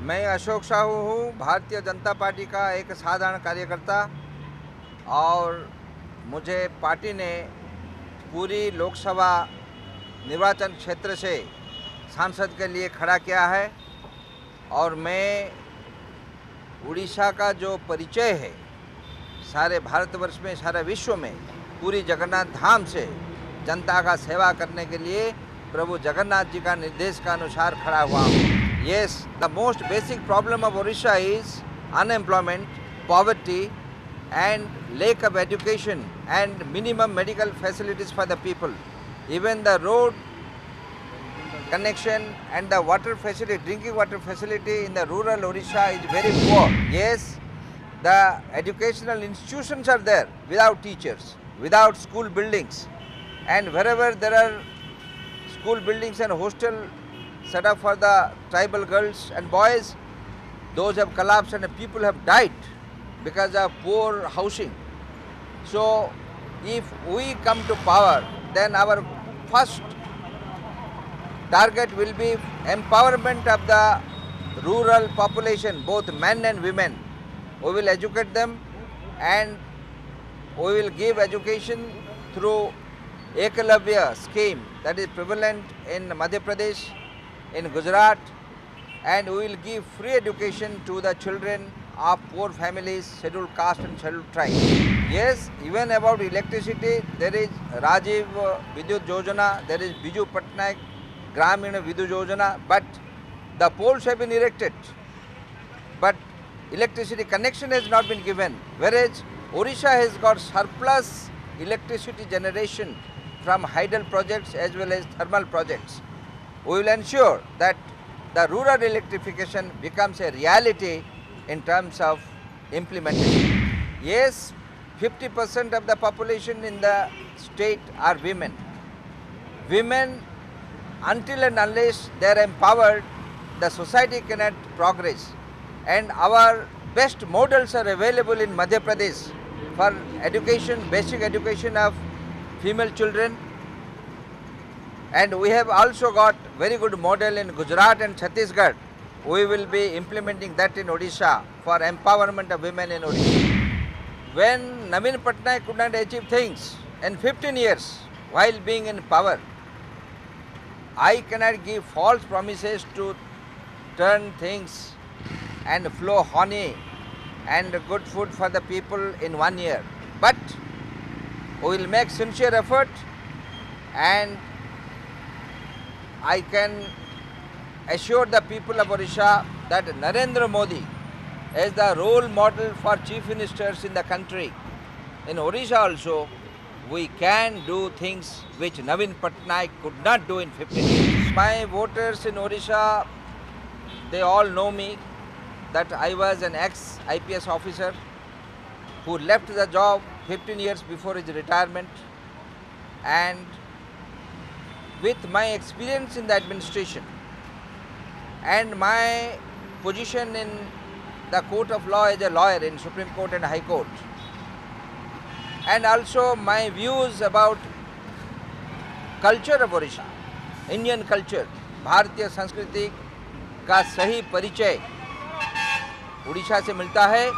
मैं अशोक साहू हूँ, भारतीय जनता पार्टी का एक साधारण कार्यकर्ता। और मुझे पार्टी ने पूरी लोकसभा निर्वाचन क्षेत्र से सांसद के लिए खड़ा किया है। और मैं उड़ीसा का जो परिचय है सारे भारतवर्ष में, सारे विश्व में, पूरी जगन्नाथ धाम से जनता का सेवा करने के लिए प्रभु जगन्नाथ जी का निर्देश का अनुसार खड़ा हुआ हूँ। Yes, the most basic problem of Orissa is unemployment, poverty and lack of education and minimum medical facilities for the people. Even the road connection and the water facility, drinking water facility in the rural Orissa is very poor. Yes, the educational institutions are there without teachers, without school buildings, and wherever there are school buildings and hostel set up for the tribal girls and boys, those have collapsed and people have died because of poor housing. So if we come to power, then our first target will be empowerment of the rural population, both men and women. We will educate them and we will give education through Ekalavya scheme that is prevalent in Madhya Pradesh, in Gujarat, and we will give free education to the children of poor families, scheduled caste and scheduled tribe. Yes, even about electricity, there is Rajiv Vidyut Yojana, there is Biju Patnaik Gramina Vidyut Yojana, but the poles have been erected, but electricity connection has not been given, whereas Orissa has got surplus electricity generation from hydel projects as well as thermal projects. We will ensure that the rural electrification becomes a reality in terms of implementation. Yes, 50% of the population in the state are women. Women, until and unless they are empowered, the society cannot progress. And our best models are available in Madhya Pradesh for education, basic education of female children. And we have also got very good model in Gujarat and Chhattisgarh. We will be implementing that in Odisha for empowerment of women in Odisha. When Navin Patnaik could not achieve things in 15 years while being in power, I cannot give false promises to turn things and flow honey and good food for the people in 1 year. But we will make sincere effort, and I can assure the people of Orissa that Narendra Modi is the role model for chief ministers in the country. In Orissa also, we can do things which Navin Patnaik could not do in 15 years. My voters in Orissa, they all know me, that I was an ex-IPS officer who left the job 15 years before his retirement, and with my experience in the administration and my position in the court of law as a lawyer in Supreme Court and High Court, and also my views about culture of Orissa, Indian culture, भारतीय संस्कृति का सही परिचय उड़ीसा से मिलता है।